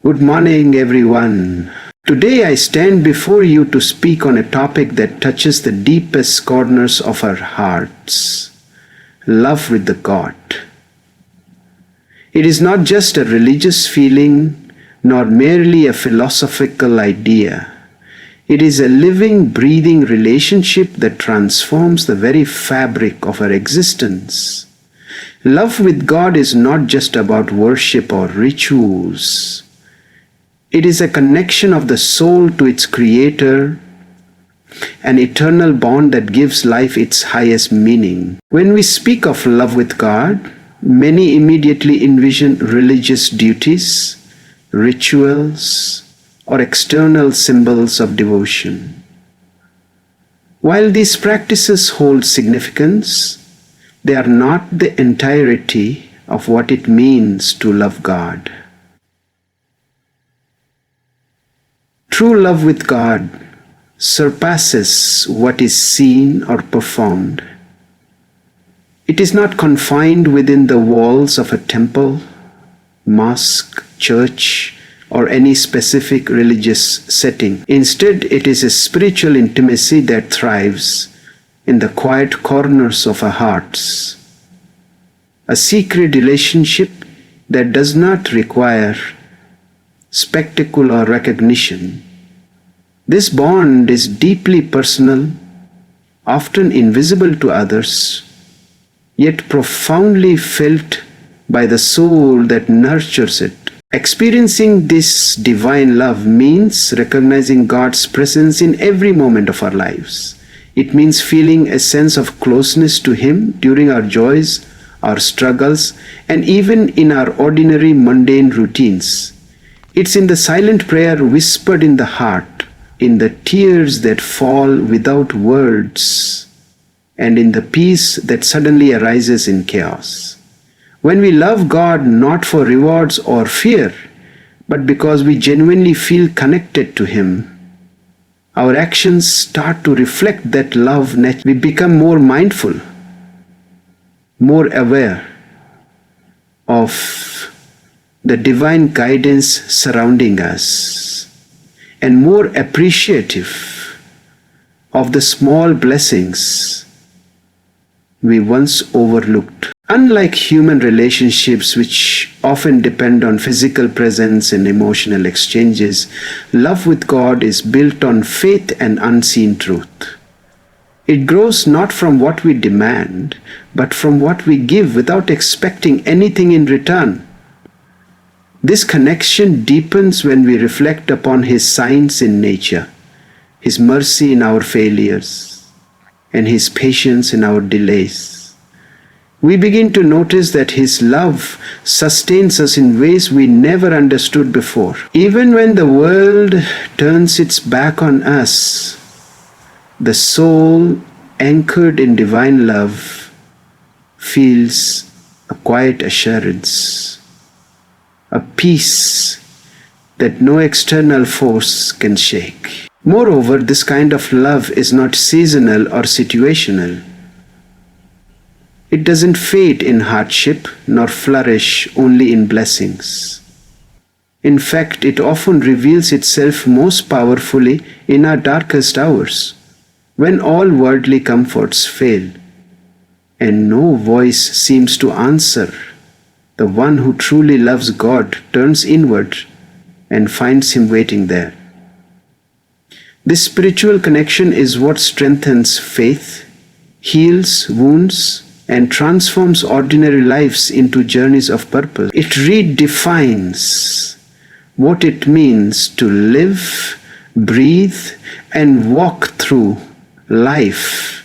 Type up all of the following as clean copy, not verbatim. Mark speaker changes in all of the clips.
Speaker 1: Good morning, everyone. Today I stand before you to speak on a topic that touches the deepest corners of our hearts: love with the God. It is not just a religious feeling, nor merely a philosophical idea. It is a living, breathing relationship that transforms the very fabric of our existence. Love with God is not just about worship or rituals. It is a connection of the soul to its Creator, an eternal bond that gives life its highest meaning. When we speak of love with God, many immediately envision religious duties, rituals, or external symbols of devotion. While these practices hold significance, they are not the entirety of what it means to love God. True love with God surpasses what is seen or performed. It is not confined within the walls of a temple, mosque, church, or any specific religious setting. Instead, it is a spiritual intimacy that thrives in the quiet corners of our hearts. A secret relationship that does not require spectacle or recognition. This bond is deeply personal, often invisible to others, yet profoundly felt by the soul that nurtures it. Experiencing this divine love means recognizing God's presence in every moment of our lives. It means feeling a sense of closeness to Him during our joys, our struggles, and even in our ordinary mundane routines. It's in the silent prayer whispered in the heart, in the tears that fall without words, and in the peace that suddenly arises in chaos. When we love God not for rewards or fear, but because we genuinely feel connected to Him, our actions start to reflect that love. We become more mindful, more aware of the divine guidance surrounding us, and more appreciative of the small blessings we once overlooked. Unlike human relationships, which often depend on physical presence and emotional exchanges, love with God is built on faith and unseen truth. It grows not from what we demand, but from what we give without expecting anything in return. This connection deepens when we reflect upon His signs in nature, His mercy in our failures, and His patience in our delays. We begin to notice that His love sustains us in ways we never understood before. Even when the world turns its back on us, the soul, anchored in divine love, feels a quiet assurance, a peace that no external force can shake. Moreover, this kind of love is not seasonal or situational. It doesn't fade in hardship nor flourish only in blessings. In fact, it often reveals itself most powerfully in our darkest hours, when all worldly comforts fail and no voice seems to answer. The one who truly loves God turns inward and finds Him waiting there. This spiritual connection is what strengthens faith, heals wounds, and transforms ordinary lives into journeys of purpose. It redefines what it means to live, breathe, and walk through life,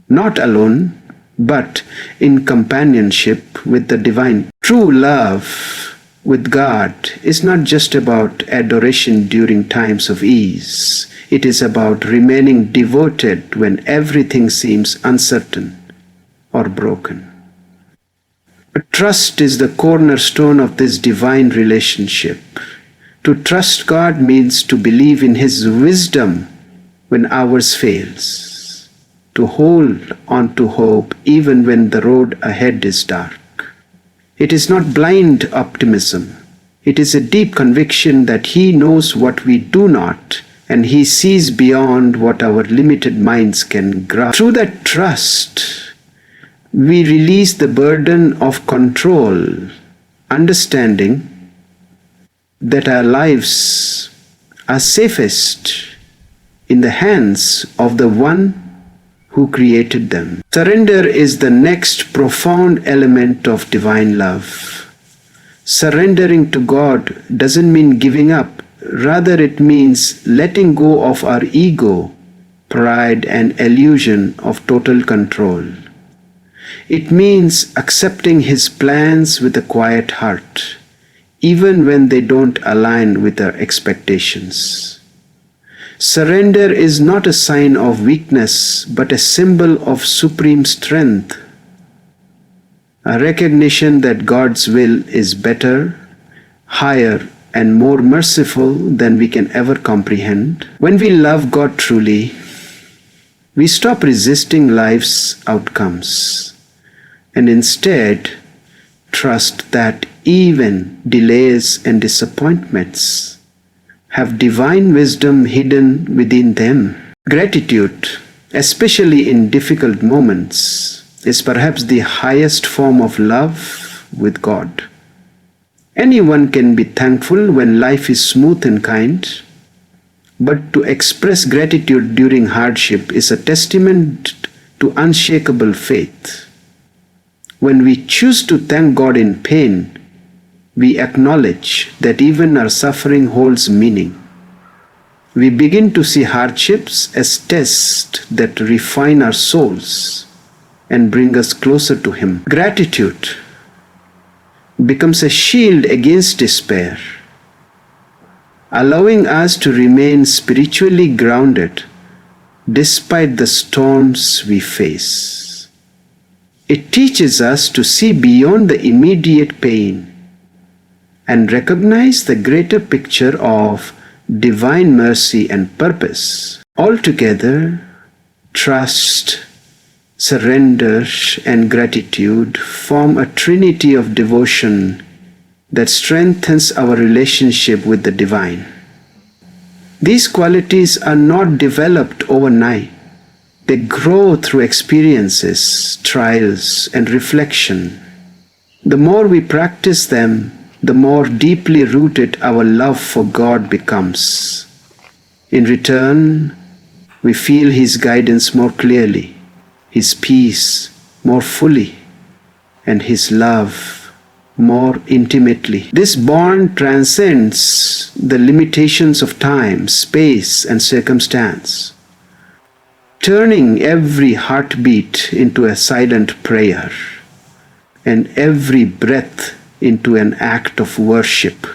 Speaker 1: not alone, but in companionship with the divine. True love with God is not just about adoration during times of ease. It is about remaining devoted when everything seems uncertain or broken. But trust is the cornerstone of this divine relationship. To trust God means to believe in His wisdom when ours fails, to hold on to hope even when the road ahead is dark. It is not blind optimism. It is a deep conviction that He knows what we do not, and He sees beyond what our limited minds can grasp. Through that trust, we release the burden of control, understanding that our lives are safest in the hands of the One who created them. Surrender is the next profound element of divine love. Surrendering to God doesn't mean giving up. Rather, it means letting go of our ego, pride, and illusion of total control. It means accepting His plans with a quiet heart, even when they don't align with our expectations. Surrender is not a sign of weakness, but a symbol of supreme strength. A recognition that God's will is better, higher, and more merciful than we can ever comprehend. When we love God truly, we stop resisting life's outcomes and instead trust that even delays and disappointments have divine wisdom hidden within them. Gratitude, especially in difficult moments, is perhaps the highest form of love with God. Anyone can be thankful when life is smooth and kind, but to express gratitude during hardship is a testament to unshakable faith. When we choose to thank God in pain, we acknowledge that even our suffering holds meaning. We begin to see hardships as tests that refine our souls and bring us closer to Him. Gratitude becomes a shield against despair, allowing us to remain spiritually grounded despite the storms we face. It teaches us to see beyond the immediate pain and recognize the greater picture of divine mercy and purpose. Altogether, trust, surrender, and gratitude form a trinity of devotion that strengthens our relationship with the divine. These qualities are not developed overnight. They grow through experiences, trials, and reflection. The more we practice them, the more deeply rooted our love for God becomes. In return, we feel His guidance more clearly, His peace more fully, and His love more intimately. This bond transcends the limitations of time, space, and circumstance, turning every heartbeat into a silent prayer and every breath into an act of worship.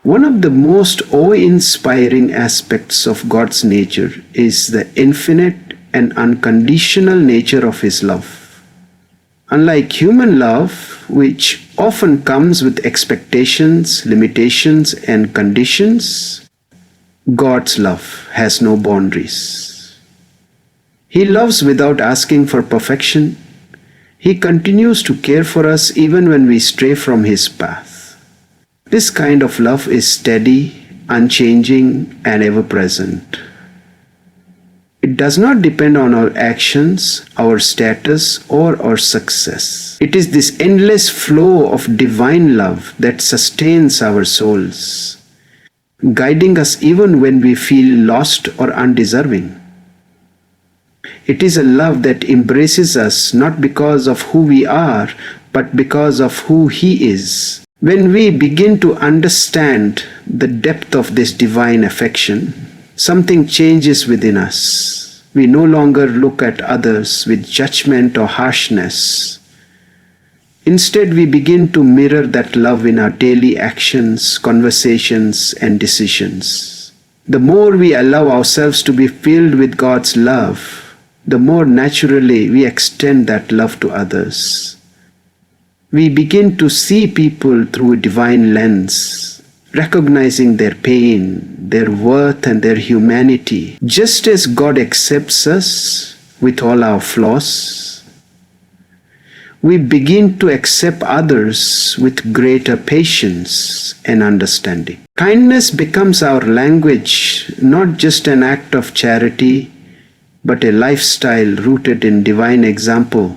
Speaker 1: One of the most awe-inspiring aspects of God's nature is the infinite and unconditional nature of His love. Unlike human love, which often comes with expectations, limitations, and conditions, God's love has no boundaries. He loves without asking for perfection. He continues to care for us even when we stray from His path. This kind of love is steady, unchanging, and ever-present. It does not depend on our actions, our status, or our success. It is this endless flow of divine love that sustains our souls, guiding us even when we feel lost or undeserving. It is a love that embraces us not because of who we are, but because of who He is. When we begin to understand the depth of this divine affection, something changes within us. We no longer look at others with judgment or harshness. Instead, we begin to mirror that love in our daily actions, conversations, and decisions. The more we allow ourselves to be filled with God's love, the more naturally we extend that love to others. We begin to see people through a divine lens, recognizing their pain, their worth, and their humanity. Just as God accepts us with all our flaws, we begin to accept others with greater patience and understanding. Kindness becomes our language, not just an act of charity, but a lifestyle rooted in divine example.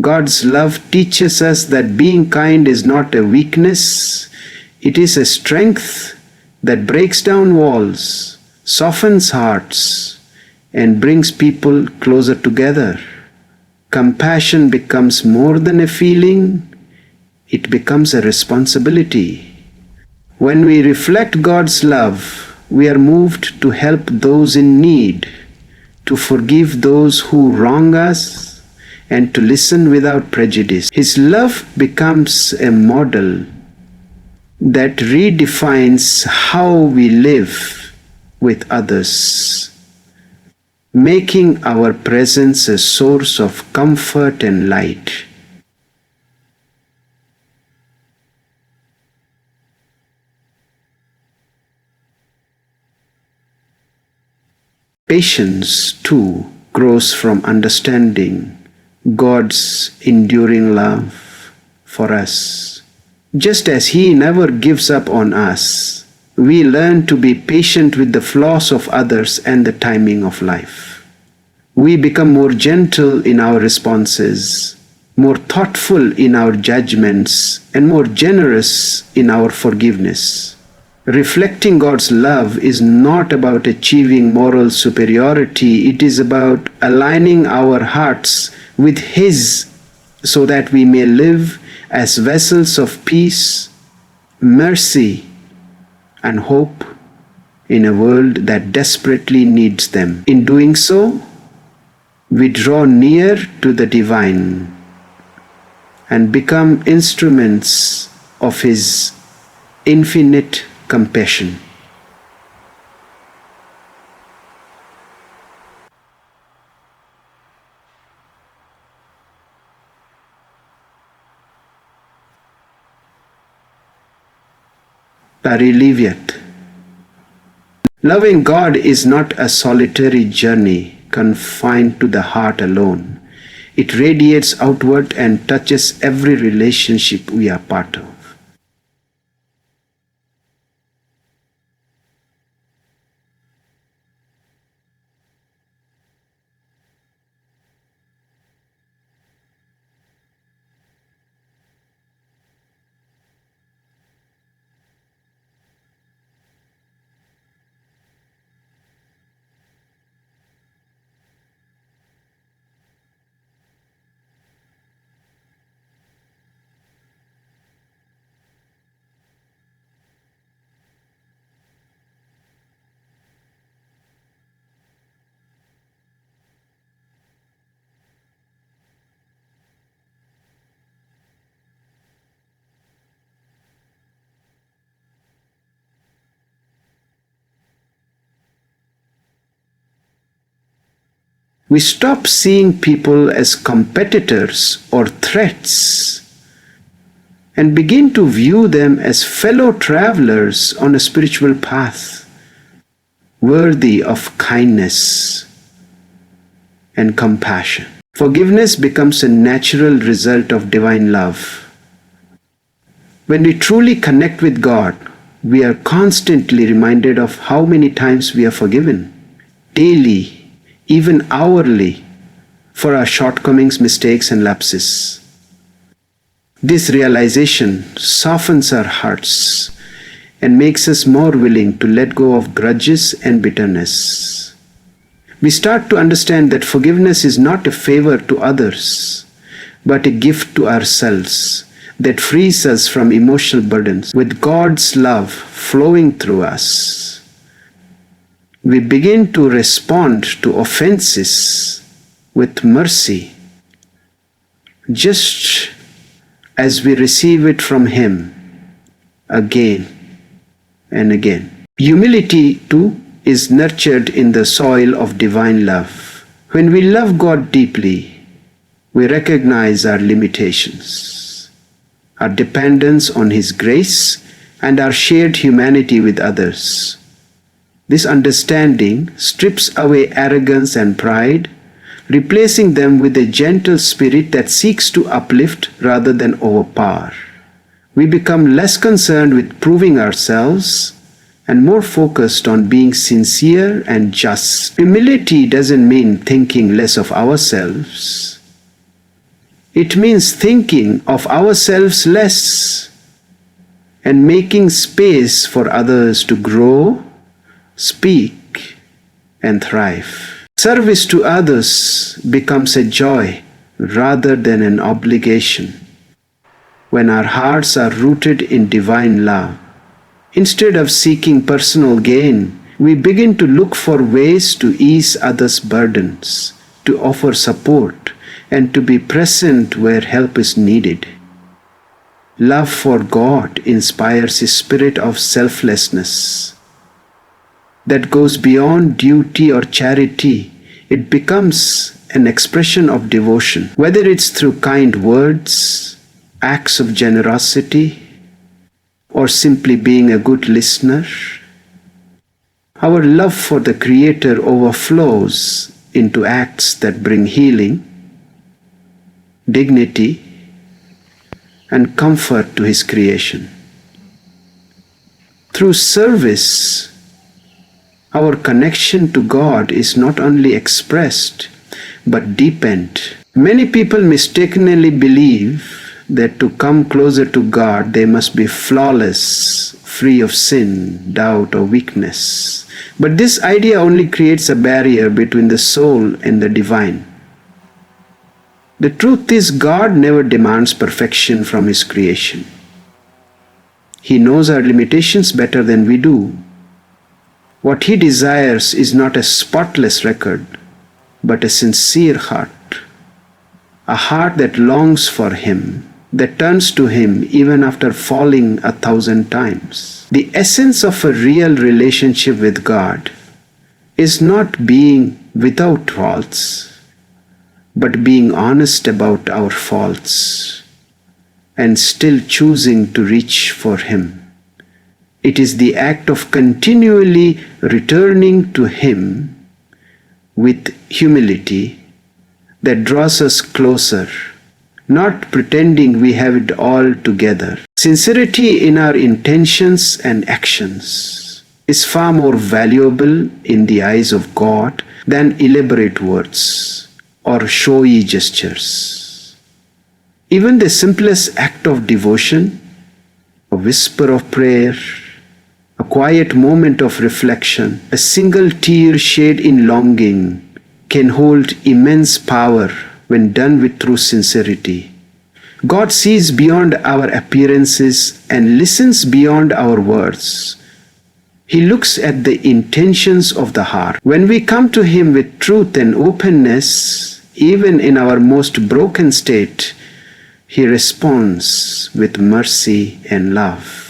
Speaker 1: God's love teaches us that being kind is not a weakness, it is a strength that breaks down walls, softens hearts, and brings people closer together. Compassion becomes more than a feeling, it becomes a responsibility. When we reflect God's love, we are moved to help those in need, to forgive those who wrong us, and to listen without prejudice. His love becomes a model that redefines how we live with others, making our presence a source of comfort and light. Patience, too, grows from understanding God's enduring love for us. Just as He never gives up on us, we learn to be patient with the flaws of others and the timing of life. We become more gentle in our responses, more thoughtful in our judgments, and more generous in our forgiveness. Reflecting God's love is not about achieving moral superiority, it is about aligning our hearts with His so that we may live as vessels of peace, mercy, and hope in a world that desperately needs them. In doing so, we draw near to the divine and become instruments of His infinite compassion. Alleviate. Loving God is not a solitary journey confined to the heart alone. It radiates outward and touches every relationship we are part of. We stop seeing people as competitors or threats and begin to view them as fellow travelers on a spiritual path, worthy of kindness and compassion. Forgiveness becomes a natural result of divine love. When we truly connect with God, we are constantly reminded of how many times we are forgiven, daily, even hourly, for our shortcomings, mistakes, and lapses. This realization softens our hearts and makes us more willing to let go of grudges and bitterness. We start to understand that forgiveness is not a favor to others, but a gift to ourselves that frees us from emotional burdens. With God's love flowing through us, we begin to respond to offenses with mercy, just as we receive it from Him again and again. Humility, too, is nurtured in the soil of divine love. When we love God deeply, we recognize our limitations, our dependence on His grace, and our shared humanity with others. This understanding strips away arrogance and pride, replacing them with a gentle spirit that seeks to uplift rather than overpower. We become less concerned with proving ourselves and more focused on being sincere and just. Humility doesn't mean thinking less of ourselves. It means thinking of ourselves less and making space for others to grow, speak, and thrive. Service to others becomes a joy rather than an obligation when our hearts are rooted in divine love. Instead of seeking personal gain, we begin to look for ways to ease others' burdens, to offer support, and to be present where help is needed. Love for God inspires a spirit of selflessness that goes beyond duty or charity. It becomes an expression of devotion, whether it's through kind words, acts of generosity, or simply being a good listener. Our love for the Creator overflows into acts that bring healing, dignity, and comfort to His creation. Through service, our connection to God is not only expressed but deepened. Many people mistakenly believe that to come closer to God they must be flawless, free of sin, doubt, or weakness. But this idea only creates a barrier between the soul and the divine. The truth is, God never demands perfection from His creation. He knows our limitations better than we do. What He desires is not a spotless record, but a sincere heart. A heart that longs for Him, that turns to Him even after falling 1,000 times. The essence of a real relationship with God is not being without faults, but being honest about our faults and still choosing to reach for Him. It is the act of continually returning to Him with humility that draws us closer, not pretending we have it all together. Sincerity in our intentions and actions is far more valuable in the eyes of God than elaborate words or showy gestures. Even the simplest act of devotion, a whisper of prayer, a quiet moment of reflection, a single tear shed in longing, can hold immense power when done with true sincerity. God sees beyond our appearances and listens beyond our words. He looks at the intentions of the heart. When we come to Him with truth and openness, even in our most broken state, He responds with mercy and love.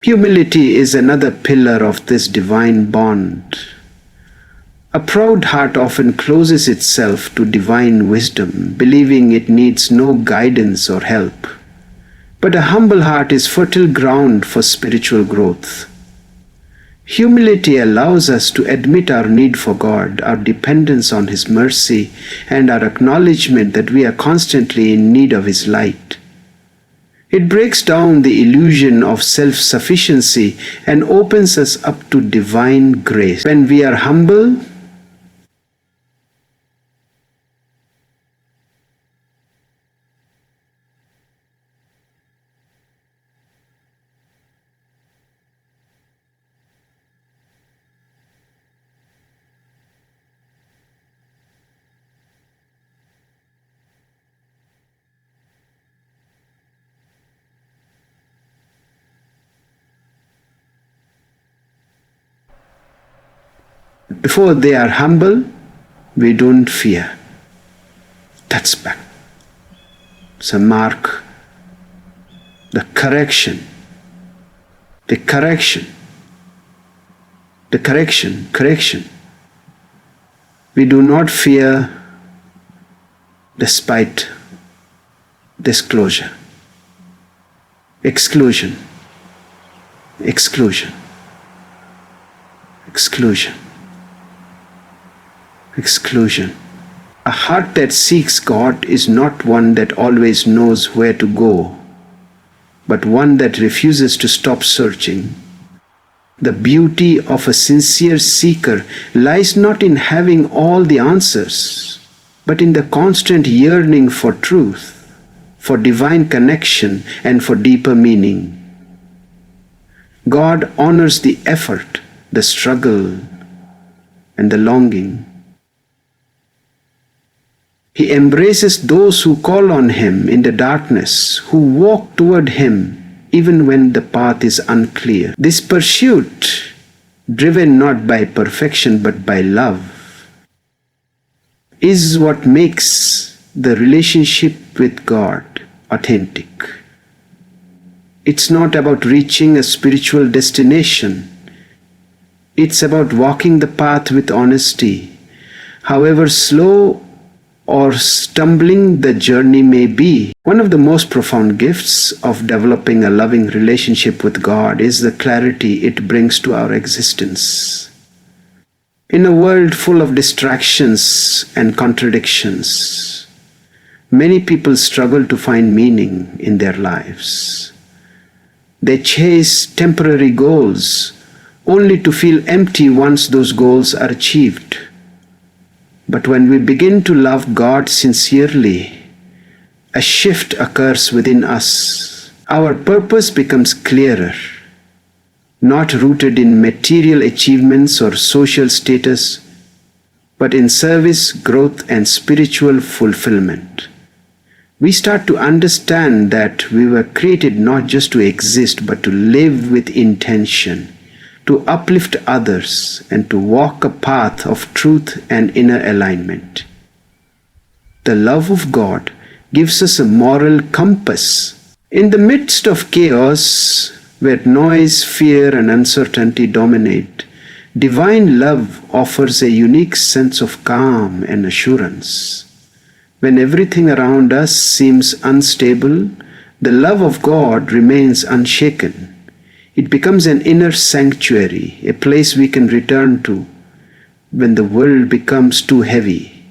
Speaker 1: Humility is another pillar of this divine bond. A proud heart often closes itself to divine wisdom, believing it needs no guidance or help. But a humble heart is fertile ground for spiritual growth. Humility allows us to admit our need for God, our dependence on His mercy, and our acknowledgement that we are constantly in need of His light. It breaks down the illusion of self-sufficiency and opens us up to divine grace. When we are humble, Before they are humble, we don't fear. That's back. So mark the correction. The correction. The correction. We do not fear despite disclosure. Exclusion. Exclusion. Exclusion. Exclusion. A heart that seeks God is not one that always knows where to go, but one that refuses to stop searching. The beauty of a sincere seeker lies not in having all the answers, but in the constant yearning for truth, for divine connection, and for deeper meaning. God honors the effort, the struggle, and the longing. He embraces those who call on Him in the darkness, who walk toward Him even when the path is unclear. This pursuit, driven not by perfection but by love, is what makes the relationship with God authentic. It's not about reaching a spiritual destination. It's about walking the path with honesty. However slow or stumbling the journey may be, one of the most profound gifts of developing a loving relationship with God is the clarity it brings to our existence. In a world full of distractions and contradictions, many people struggle to find meaning in their lives. They chase temporary goals only to feel empty once those goals are achieved. But when we begin to love God sincerely, a shift occurs within us. Our purpose becomes clearer, not rooted in material achievements or social status, but in service, growth, and spiritual fulfillment. We start to understand that we were created not just to exist, but to live with intention, to uplift others, and to walk a path of truth and inner alignment. The love of God gives us a moral compass. In the midst of chaos, where noise, fear, and uncertainty dominate, divine love offers a unique sense of calm and assurance. When everything around us seems unstable, the love of God remains unshaken. It becomes an inner sanctuary, a place we can return to when the world becomes too heavy.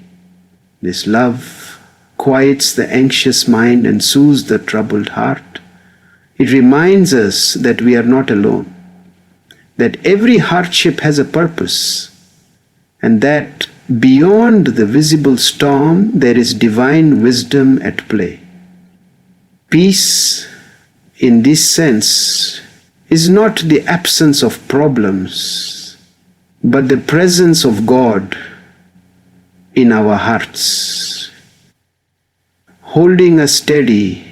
Speaker 1: This love quiets the anxious mind and soothes the troubled heart. It reminds us that we are not alone, that every hardship has a purpose, and that beyond the visible storm there is divine wisdom at play. Peace, in this sense, is not the absence of problems, but the presence of God in our hearts, holding us steady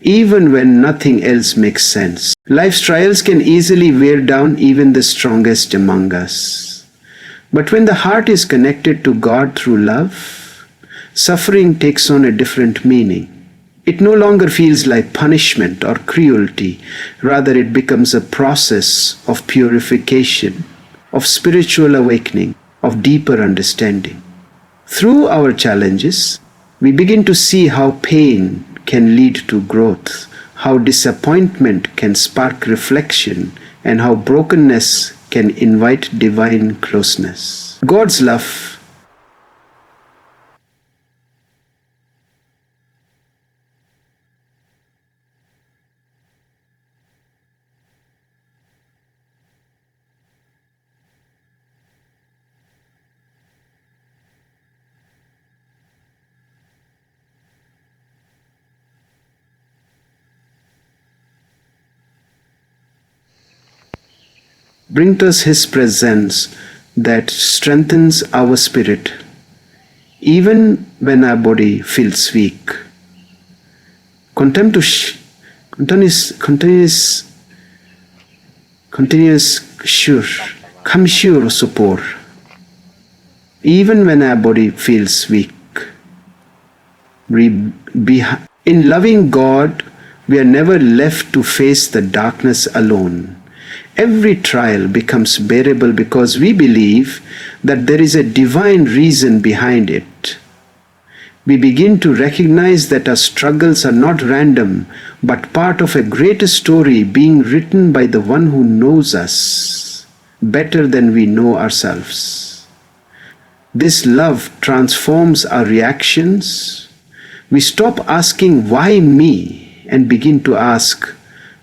Speaker 1: even when nothing else makes sense. Life's trials can easily wear down even the strongest among us. But when the heart is connected to God through love, suffering takes on a different meaning. It no longer feels like punishment or cruelty. Rather, it becomes a process of purification, of spiritual awakening, of deeper understanding. Through our challenges, we begin to see how pain can lead to growth, how disappointment can spark reflection, and how brokenness can invite divine closeness. God's love brings us His presence that strengthens our spirit, even when our body feels weak. Continuous Kamshur Supor. Even when our body feels weak, in loving God, we are never left to face the darkness alone. Every trial becomes bearable because we believe that there is a divine reason behind it. We begin to recognize that our struggles are not random, but part of a greater story being written by the one who knows us better than we know ourselves. This love transforms our reactions. We stop asking, "Why me?" and begin to ask,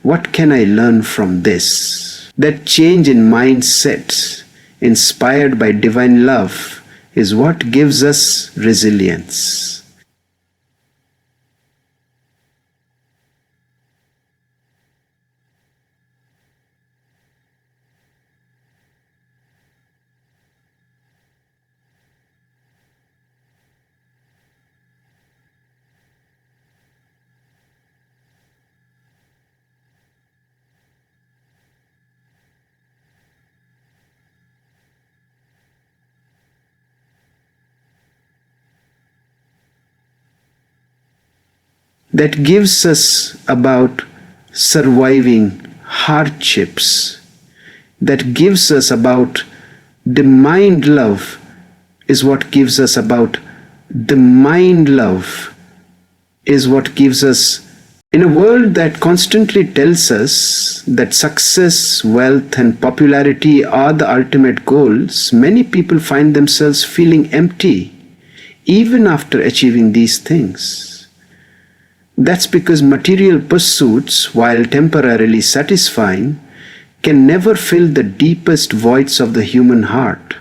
Speaker 1: "What can I learn from this?" That change in mindset, inspired by divine love, is what gives us resilience. That gives us about surviving hardships, that gives us about the mind love, is what gives us about the mind love, is what gives us in a world that constantly tells us that success, wealth, and popularity are the ultimate goals. Many people find themselves feeling empty even after achieving these things. That's because material pursuits, while temporarily satisfying, can never fill the deepest voids of the human heart.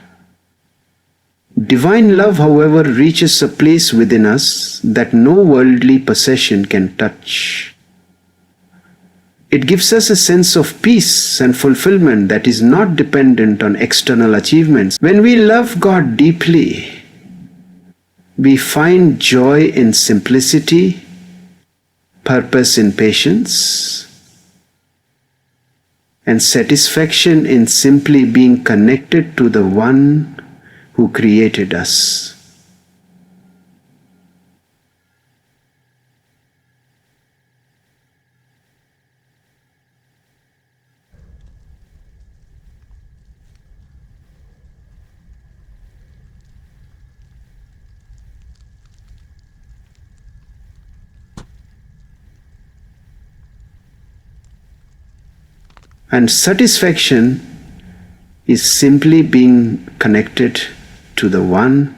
Speaker 1: Divine love, however, reaches a place within us that no worldly possession can touch. It gives us a sense of peace and fulfillment that is not dependent on external achievements. When we love God deeply, we find joy in simplicity, purpose in patience, and satisfaction in simply being connected to the one who created us. And satisfaction is simply being connected to the one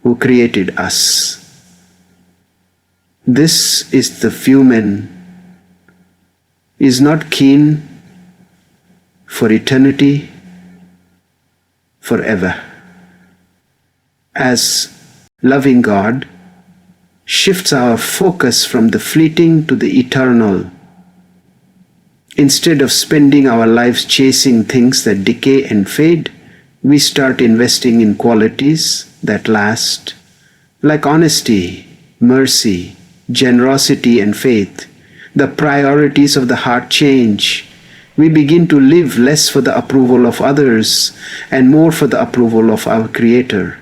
Speaker 1: who created us. This is the human is not keen for eternity, forever. As loving God shifts our focus from the fleeting to the eternal, instead of spending our lives chasing things that decay and fade, we start investing in qualities that last, like honesty, mercy, generosity, and faith. The priorities of the heart change. We begin to live less for the approval of others and more for the approval of our Creator.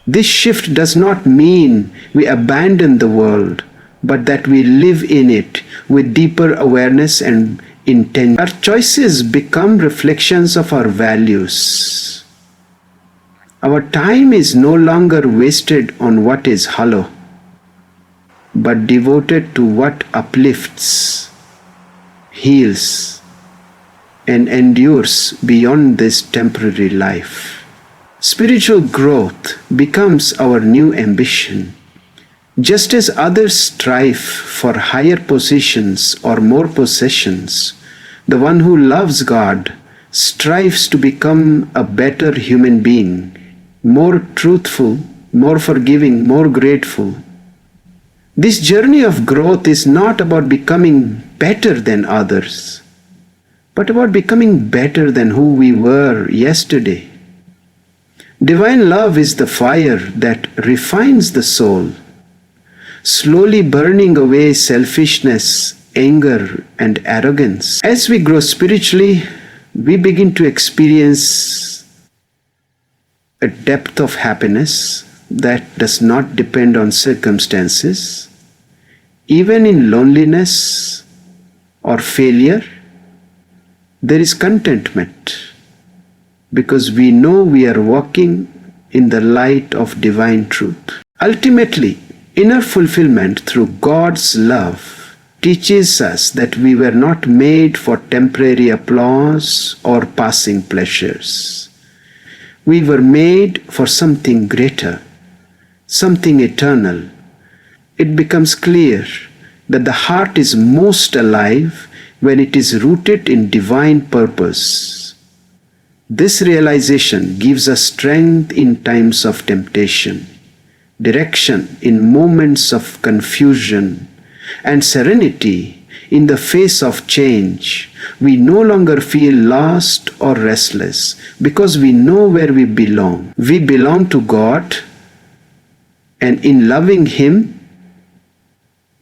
Speaker 1: This shift does not mean we abandon the world, but that we live in it with deeper awareness and intention. Our choices become reflections of our values. Our time is no longer wasted on what is hollow, but devoted to what uplifts, heals, and endures beyond this temporary life. Spiritual growth becomes our new ambition. Just as others strive for higher positions or more possessions, the one who loves God strives to become a better human being, more truthful, more forgiving, more grateful. This journey of growth is not about becoming better than others, but about becoming better than who we were yesterday. Divine love is the fire that refines the soul, slowly burning away selfishness, anger, and arrogance. As we grow spiritually, we begin to experience a depth of happiness that does not depend on circumstances. Even in loneliness or failure, there is contentment because we know we are walking in the light of divine truth. Ultimately, inner fulfillment through God's love teaches us that we were not made for temporary applause or passing pleasures. We were made for something greater, something eternal. It becomes clear that the heart is most alive when it is rooted in divine purpose. This realization gives us strength in times of temptation, direction in moments of confusion, and serenity in the face of change. We no longer feel lost or restless because we know where we belong. We belong to God, and in loving Him,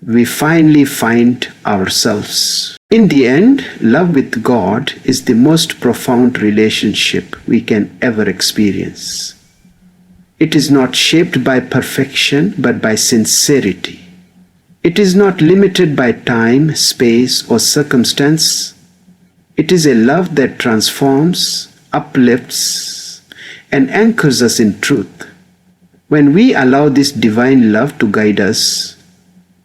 Speaker 1: we finally find ourselves. In the end, love with God is the most profound relationship we can ever experience. It is not shaped by perfection, but by sincerity. It is not limited by time, space, or circumstance. It is a love that transforms, uplifts, and anchors us in truth. When we allow this divine love to guide us,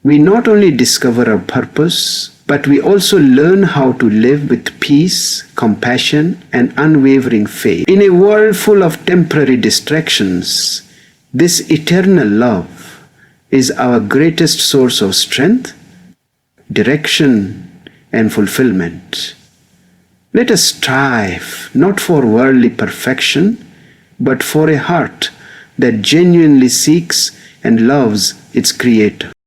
Speaker 1: we not only discover our purpose, but we also learn how to live with peace, compassion, and unwavering faith. In a world full of temporary distractions, this eternal love is our greatest source of strength, direction, and fulfillment. Let us strive not for worldly perfection, but for a heart that genuinely seeks and loves its Creator.